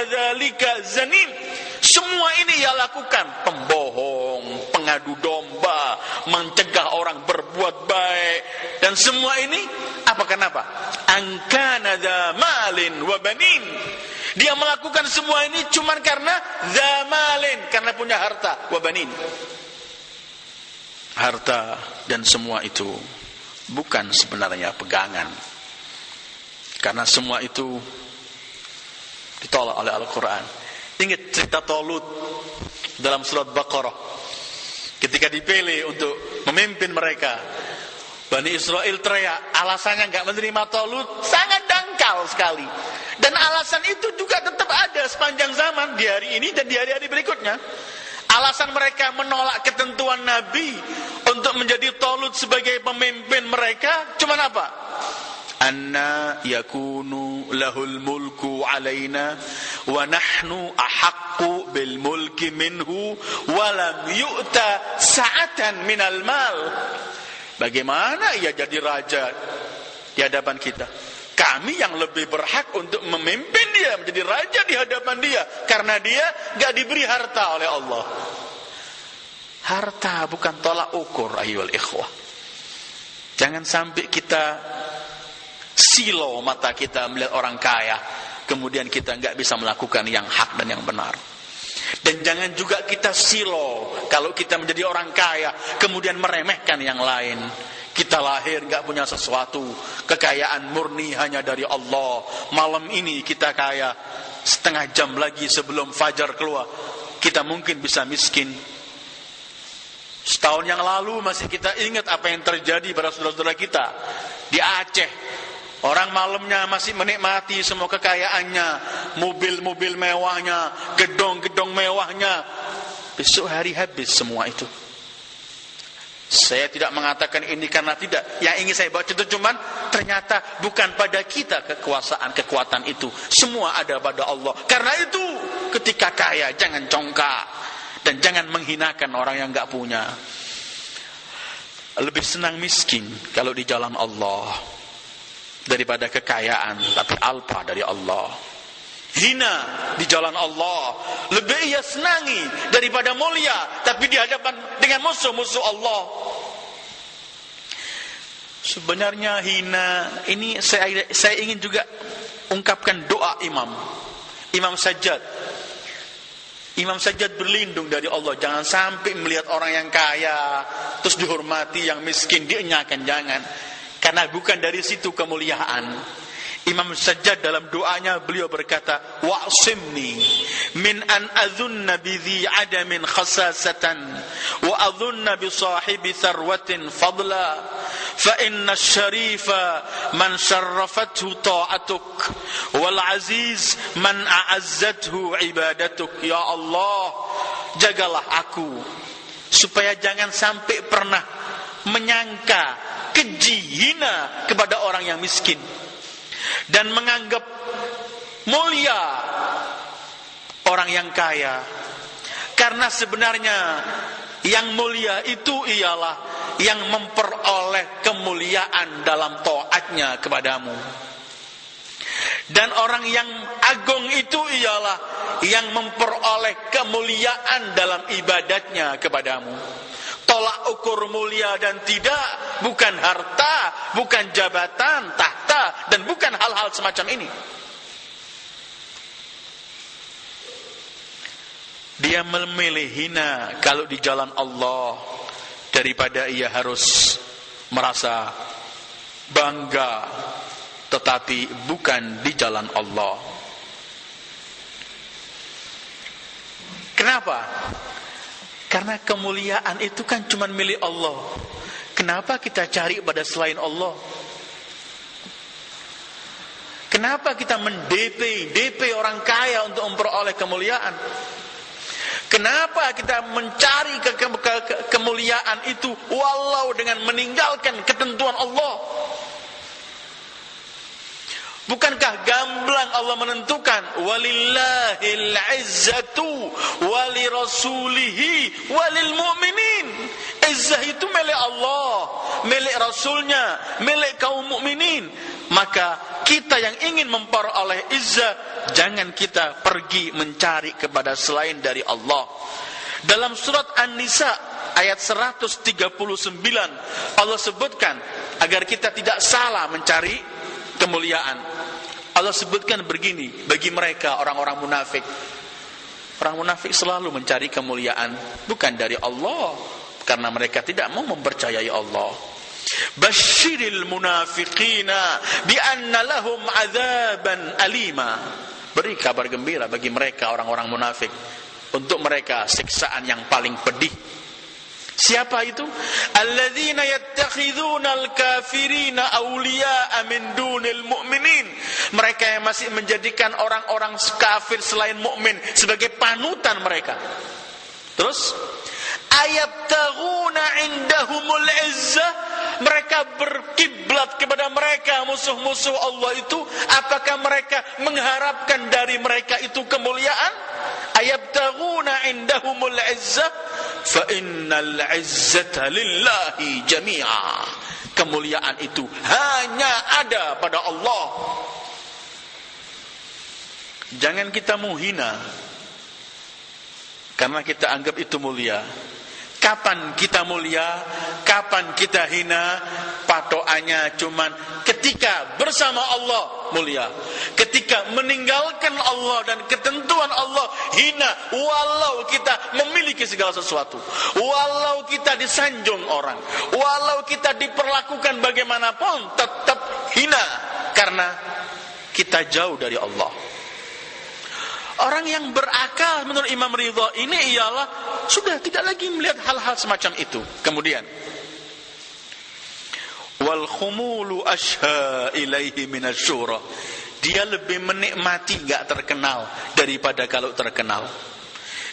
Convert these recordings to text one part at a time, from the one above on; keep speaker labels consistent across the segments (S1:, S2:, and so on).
S1: ba'da dzalika zanim. Semua ini ia lakukan, pembohong, pengadu domba, mencegah orang berbuat baik, dan semua ini apa, kenapa? Angkana dza malin wa banin. Dia melakukan semua ini cuman karena dza malin, karena punya harta, wa banin. Harta dan semua itu bukan sebenarnya pegangan, karena semua itu ditolak oleh Al-Quran. Ingat cerita Talut dalam surat Baqarah, ketika dipilih untuk memimpin mereka, Bani Israel teriak, alasannya nggak menerima Talut sangat dangkal sekali, dan alasan itu juga tetap ada sepanjang zaman, di hari ini dan di hari-hari berikutnya. Alasan mereka menolak ketentuan Nabi untuk menjadi Talut sebagai pemimpin mereka cuma apa? Anna yakunu lahul mulku alaina wa nahnu ahaqqu bil mulki minhu wa lam yu'ta sa'atan minal mal. Bagaimana ia jadi raja di hadapan kita? Kami yang lebih berhak untuk memimpin dia, menjadi raja di hadapan dia, karena dia gak diberi harta oleh Allah. Harta bukan tolak ukur, ayyuhal ikhwah. Jangan sampai kita silo mata kita melihat orang kaya, kemudian kita nggak bisa melakukan yang hak dan yang benar. Dan jangan juga kita silo kalau kita menjadi orang kaya, kemudian meremehkan yang lain. Kita lahir nggak punya sesuatu, kekayaan murni hanya dari Allah. Malam ini kita kaya, setengah jam lagi sebelum fajar keluar, kita mungkin bisa miskin. Setahun yang lalu masih kita ingat apa yang terjadi pada saudara-saudara kita di Aceh. Orang malamnya masih menikmati semua kekayaannya, mobil-mobil mewahnya, gedung-gedung mewahnya. Besok hari habis semua itu. Saya tidak mengatakan ini karena tidak. Yang ingin saya baca itu cuman ternyata bukan pada kita kekuasaan, kekuatan itu. Semua ada pada Allah. Karena itu ketika kaya jangan congkak dan jangan menghinakan orang yang enggak punya. Lebih senang miskin kalau di jalan Allah daripada kekayaan tapi alpa dari Allah. Hina di jalan Allah lebih ia senangi daripada mulia tapi di hadapan dengan musuh-musuh Allah. Sebenarnya hina ini saya ingin juga ungkapkan doa Imam Sajjad. Imam Sajjad berlindung dari Allah, jangan sampai melihat orang yang kaya terus dihormati, yang miskin dienyakan, jangan. Karena bukan dari situ kemuliaan. Imam Sajjad dalam doanya beliau berkata, wa'simni min an adhunna bi dhi adamin khasasatan wa adhunna bi sahibi tharwatin fadla fa inna syarifa man syarrafathu ta'atuk wal aziz man a'azzathu ibadatuk. Ya Allah, jagalah aku supaya jangan sampai pernah menyangka keji, hina kepada orang yang miskin, dan menganggap mulia orang yang kaya. Karena sebenarnya yang mulia itu ialah yang memperoleh kemuliaan dalam taatnya kepadamu, dan orang yang agung itu ialah yang memperoleh kemuliaan dalam ibadatnya kepadamu. Tolak ukur mulia dan tidak bukan harta, bukan jabatan, tahta, dan bukan hal-hal semacam ini. Dia memilih hina kalau di jalan Allah daripada ia harus merasa bangga tetapi bukan di jalan Allah. Kenapa? Karena kemuliaan itu kan cuma milik Allah. Kenapa kita cari pada selain Allah? Kenapa kita DP orang kaya untuk memperoleh kemuliaan? Kenapa kita mencari kemuliaan itu walau dengan meninggalkan ketentuan Allah? Bukankah gamblang Allah menentukan walillahil izzatu walirasulihi walil mu'minin. Izzah itu milik Allah, milik Rasulnya, milik kaum mukminin. Maka kita yang ingin memperoleh izzah, jangan kita pergi mencari kepada selain dari Allah. Dalam surat An-Nisa ayat 139 Allah sebutkan agar kita tidak salah mencari kemuliaan. Allah sebutkan begini bagi mereka orang-orang munafik. Orang munafik selalu mencari kemuliaan bukan dari Allah, karena mereka tidak mau mempercayai Allah. Basyiril munafiqina bi anna lahum adzaban alima. Beri kabar gembira bagi mereka orang-orang munafik, untuk mereka siksaan yang paling pedih. Siapa itu? Alladzina yattakhidhuna al-kafirina awliya'a min dunil mu'minin. Mereka yang masih menjadikan orang-orang kafir selain mukmin sebagai panutan mereka. Terus ayabtaghuna indahumul izzah, mereka berkiblat kepada mereka musuh-musuh Allah itu. Apakah mereka mengharapkan dari mereka itu kemuliaan? Ayabtaghuna indahumul izzah fa innal izzata lillahi jami'a. Kemuliaan itu hanya ada pada Allah. Jangan kita menghina karena kita anggap itu mulia. Kapan kita mulia, kapan kita hina, patokannya cuman ketika bersama Allah mulia. Ketika meninggalkan Allah dan ketentuan Allah hina, walau kita memiliki segala sesuatu, walau kita disanjung orang, walau kita diperlakukan bagaimanapun, tetap hina karena kita jauh dari Allah. Orang yang berakal menurut Imam Ridha ini ialah sudah tidak lagi melihat hal-hal semacam itu. Kemudian wal khumulu asha ilaihi minasyura. Dia lebih menikmati enggak terkenal daripada kalau terkenal.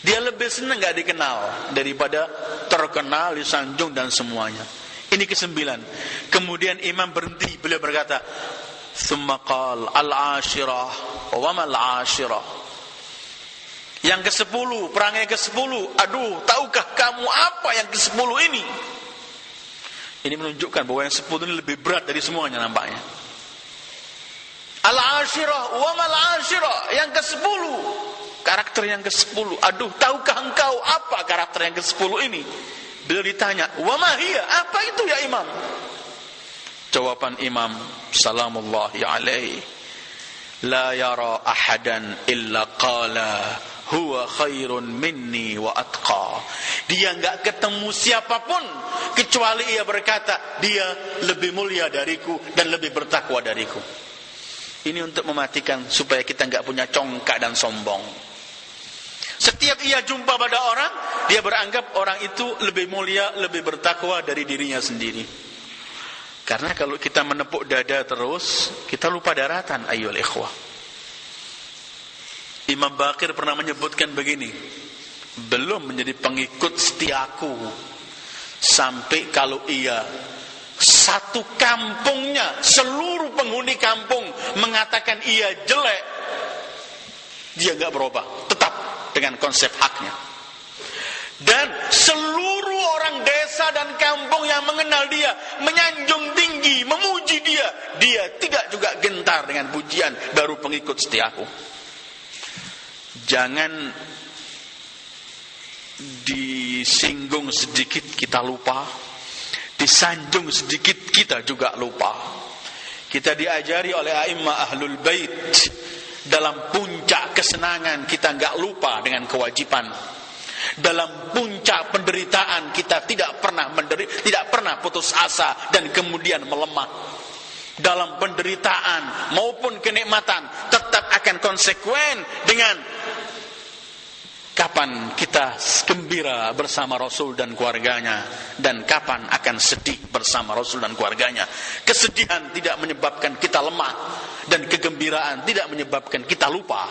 S1: Dia lebih senang enggak dikenal daripada terkenal, disanjung dan semuanya. Ini kesembilan. Kemudian Imam berhenti, beliau berkata, "Tsumma qala al-ashirah wa mal ashirah." Yang ke-10, perangai ke-10. Aduh, tahukah kamu apa yang ke-10 ini? Ini menunjukkan bahwa yang 10 ini lebih berat dari semuanya nampaknya. Al-ashirah wa mal ashirah, yang ke-10. Karakter yang ke-10. Aduh, tahukah engkau apa karakter yang ke-10 ini? Beliau ditanya, "Wa ma hiya?" Apa itu ya Imam? Jawaban Imam salamullahi alaihi, "La yara ahadan illa qala huwa khairun minni wa atqa." Dia enggak ketemu siapapun kecuali ia berkata, dia lebih mulia dariku dan lebih bertakwa dariku. Ini untuk mematikan supaya kita enggak punya congkak dan sombong. Setiap ia jumpa pada orang, dia beranggap orang itu lebih mulia, lebih bertakwa dari dirinya sendiri. Karena kalau kita menepuk dada terus, kita lupa daratan, ayyuhal ikhwah. Imam Baqir pernah menyebutkan begini, belum menjadi pengikut setiaku sampai kalau ia satu kampungnya, seluruh penghuni kampung mengatakan ia jelek, dia enggak berubah, tetap dengan konsep haknya. Dan seluruh orang desa dan kampung yang mengenal dia, menyanjung tinggi, memuji dia, dia tidak juga gentar dengan pujian, baru pengikut setiaku. Jangan disinggung sedikit kita lupa, disanjung sedikit kita juga lupa. Kita diajari oleh a'immah ahlul bait, dalam puncak kesenangan kita enggak lupa dengan kewajiban. Dalam puncak penderitaan kita tidak pernah putus asa dan kemudian melemah. Dalam penderitaan maupun kenikmatan tetap akan konsekuen dengan kapan kita gembira bersama Rasul dan keluarganya, dan kapan akan sedih bersama Rasul dan keluarganya. Kesedihan tidak menyebabkan kita lemah, dan kegembiraan tidak menyebabkan kita lupa.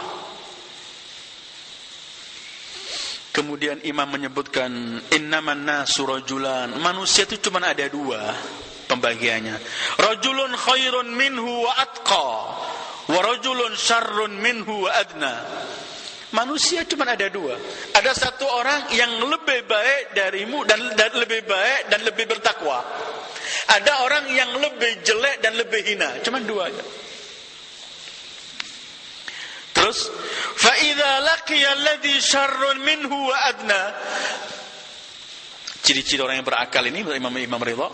S1: Kemudian Imam menyebutkan, innaman nasu rajulan, manusia itu cuma ada dua pembagiannya. Rajulun khairun minhu wa atqa, wa rajulun syarrun minhu wa adna. Manusia cuma ada dua. Ada satu orang yang lebih baik darimu dan lebih baik dan lebih bertakwa. Ada orang yang lebih jelek dan lebih hina. Cuma dua aja. Terus, فَإِذَا لَقِيَ الَّذِي شَرٌّ مِّنْهُ وَأَدْنَى. Ciri-ciri orang yang berakal ini, Imam Ridha,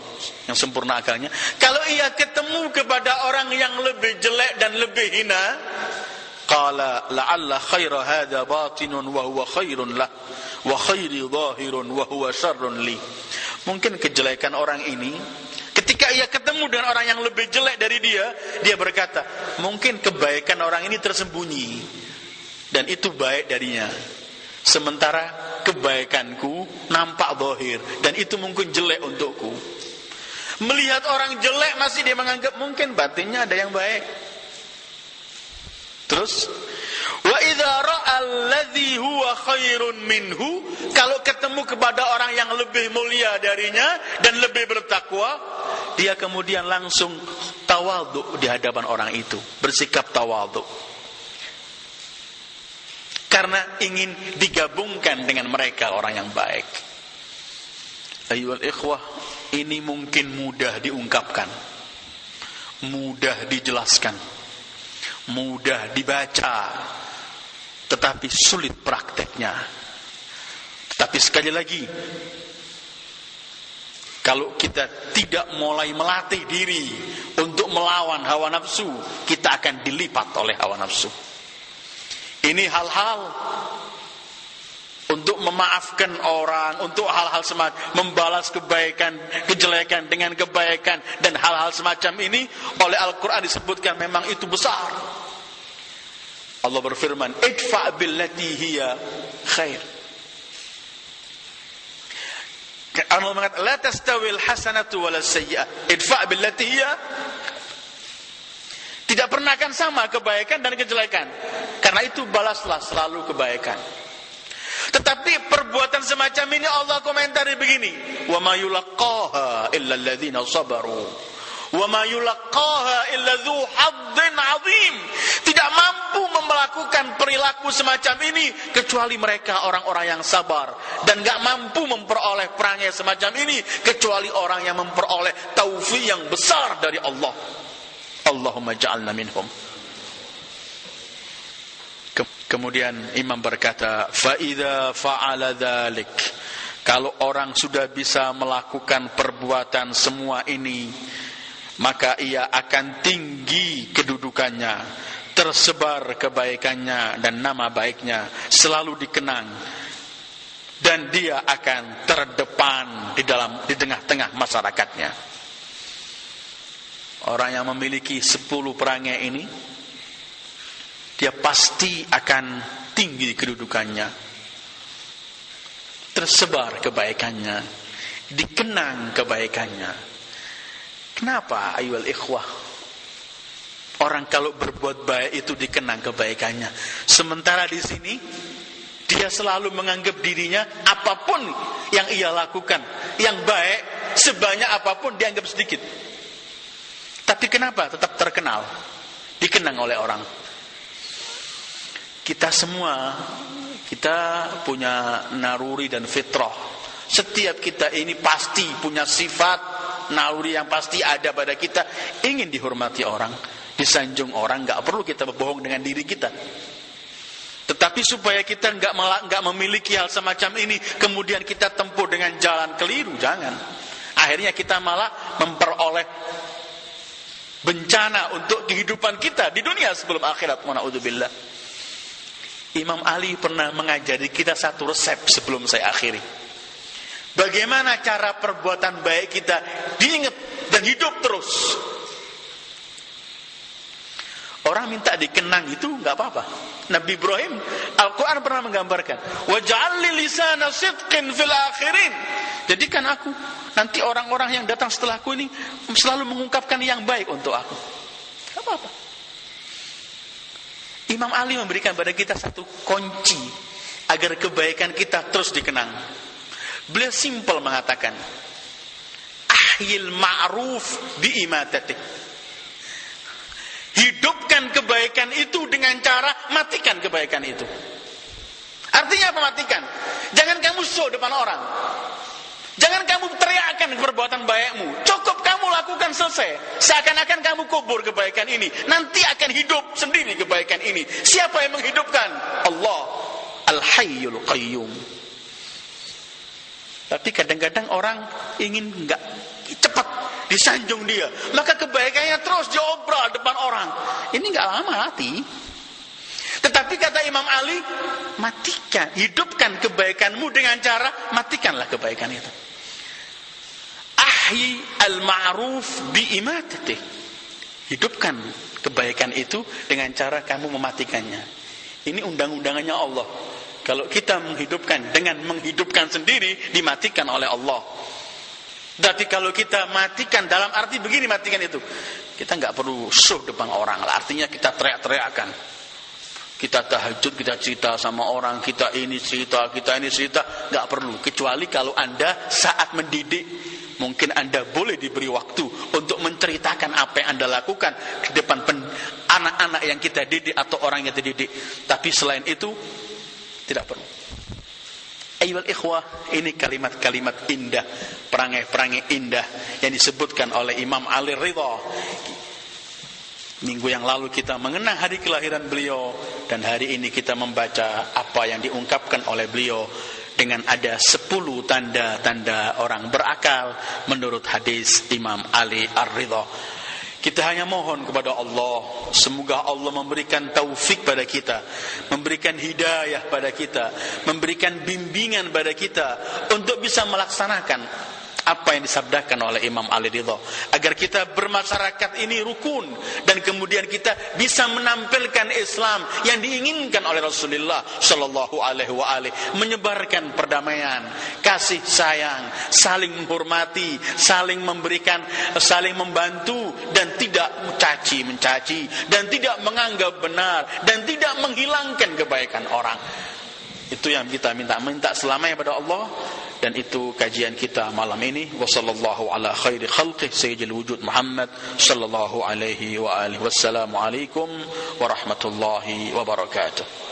S1: yang sempurna akalnya. Kalau ia ketemu kepada orang yang lebih jelek dan lebih hina, qala la'alla khaira hadha batinun wa huwa khairun lah, wa khairi zahirun wa huwa syarrun li. Mungkin kejelekan orang ini, ketika ia ketemu dengan orang yang lebih jelek dari dia, dia berkata, mungkin kebaikan orang ini tersembunyi dan itu baik darinya. Sementara kebaikanku nampak zahir dan itu mungkin jelek untukku. Melihat orang jelek masih dia menganggap mungkin batinnya ada yang baik. Terus, wa idza ra'a alladhi huwa khairun minhu, kalau ketemu kepada orang yang lebih mulia darinya dan lebih bertakwa, dia kemudian langsung tawadhu di hadapan orang itu, bersikap tawadhu. Karena ingin digabungkan dengan mereka orang yang baik. Ayyuhal ikhwah, ini mungkin mudah diungkapkan, mudah dijelaskan, mudah dibaca, tetapi sulit prakteknya. Tetapi sekali lagi, kalau kita tidak mulai melatih diri untuk melawan hawa nafsu, kita akan dilipat oleh hawa nafsu. Ini hal-hal untuk memaafkan orang, untuk hal-hal semacam membalas kebaikan, kejelekan dengan kebaikan, dan hal-hal semacam ini oleh Al-Quran disebutkan memang itu besar. Allah berfirman, idfa' billati hiya khair. Allah mengatakan, la tastawil hasanatu wala sayyi'ah, idfa' billati hiya. Tidak pernah akan sama kebaikan dan kejelekan. Karena itu balaslah selalu kebaikan. Tetapi perbuatan semacam ini Allah komentari begini, wa ma yulaqqaha illa alladzina sabaru wa ma yulaqqaha illa dzu hadzin azim. Tidak mampu melakukan perilaku semacam ini kecuali mereka orang-orang yang sabar, dan enggak mampu memperoleh perangai semacam ini kecuali orang yang memperoleh taufik yang besar dari Allah. Allahumma ja'alna minhum. Kemudian Imam berkata, fa idza fa'ala dzalik, kalau orang sudah bisa melakukan perbuatan semua ini, maka ia akan tinggi kedudukannya, tersebar kebaikannya dan nama baiknya selalu dikenang, dan dia akan terdepan di tengah-tengah masyarakatnya. Orang yang memiliki 10 perangai ini, dia pasti akan tinggi kedudukannya, tersebar kebaikannya, dikenang kebaikannya. Kenapa ayyuhal ikhwah? Orang kalau berbuat baik itu dikenang kebaikannya. Sementara di sini dia selalu menganggap dirinya apapun yang ia lakukan yang baik, sebanyak apapun dianggap sedikit. Tapi kenapa tetap terkenal, dikenang oleh orang? Kita semua, kita punya naruri dan fitrah. Setiap kita ini pasti punya sifat naruri yang pasti ada pada kita, ingin dihormati orang, disanjung orang. Gak perlu kita berbohong dengan diri kita. Tetapi supaya kita gak memiliki hal semacam ini, kemudian kita tempuh dengan jalan keliru, jangan. Akhirnya kita malah memperoleh bencana untuk kehidupan kita di dunia sebelum akhirat. Na'udzubillah. Imam Ali pernah mengajari kita satu resep sebelum saya akhiri. Bagaimana cara perbuatan baik kita diingat dan hidup terus. Orang minta dikenang itu enggak apa-apa. Nabi Ibrahim, Al-Quran pernah menggambarkan, waj'al li lisana sidqin fil akhirin. Jadikan aku, nanti orang-orang yang datang setelahku ini selalu mengungkapkan yang baik untuk aku. Enggak apa-apa. Imam Ali memberikan pada kita satu kunci agar kebaikan kita terus dikenang. Beliau simpel mengatakan, ahyil ma'ruf bi'imatati. Hidupkan kebaikan itu dengan cara matikan kebaikan itu. Artinya apa matikan? Jangan kamu show depan orang. Jangan kamu teriakkan perbuatan baikmu. Cukup kamu lakukan selesai. Seakan-akan kamu kubur kebaikan ini. Nanti akan hidup sendiri kebaikan ini. Siapa yang menghidupkan? Allah. Al-Hayyul Qayyum. Tapi kadang-kadang orang ingin enggak cepat disanjung dia. Maka kebaikannya terus diobral depan orang. Ini enggak lama mati. Tetapi kata Imam Ali, matikan, hidupkan kebaikanmu dengan cara matikanlah kebaikan itu. Ahyi al-ma'ruf bi'imatatih. Hidupkan kebaikan itu dengan cara kamu mematikannya. Ini undang-undangannya Allah. Kalau kita menghidupkan dengan menghidupkan sendiri, dimatikan oleh Allah. Berarti kalau kita matikan dalam arti begini matikan itu, kita nggak perlu show depan orang. Artinya kita teriak-teriakan. Kita tahajud, kita cerita sama orang, kita ini cerita, nggak perlu. Kecuali kalau Anda saat mendidik, mungkin Anda boleh diberi waktu untuk menceritakan apa yang Anda lakukan di depan anak-anak yang kita didik atau orang yang kita didik. Tapi selain itu, tidak perlu. Ayyuhal ikhwah, ini kalimat-kalimat indah, perangai-perangai indah yang disebutkan oleh Imam Ali Ridha. Minggu yang lalu kita mengenang hari kelahiran beliau, dan hari ini kita membaca apa yang diungkapkan oleh beliau dengan ada 10 tanda-tanda orang berakal menurut hadis Imam Ali Ar-Ridha. Kita hanya mohon kepada Allah, semoga Allah memberikan taufik pada kita, memberikan hidayah pada kita, memberikan bimbingan pada kita untuk bisa melaksanakan apa yang disabdakan oleh Imam Ali Ridha, agar kita bermasyarakat ini rukun dan kemudian kita bisa menampilkan Islam yang diinginkan oleh Rasulullah sallallahu alaihi wasallam, menyebarkan perdamaian, kasih sayang, saling menghormati, saling memberikan, saling membantu, dan tidak mencaci, dan tidak menganggap benar, dan tidak menghilangkan kebaikan orang. Itu yang kita minta selamanya pada Allah. Dan itu kajian kita malam ini. Wassallallahu ala khairi khalqih sayyidil wujud Muhammad sallallahu alaihi wa alihi wassalamu alaikum warahmatullahi wabarakatuh.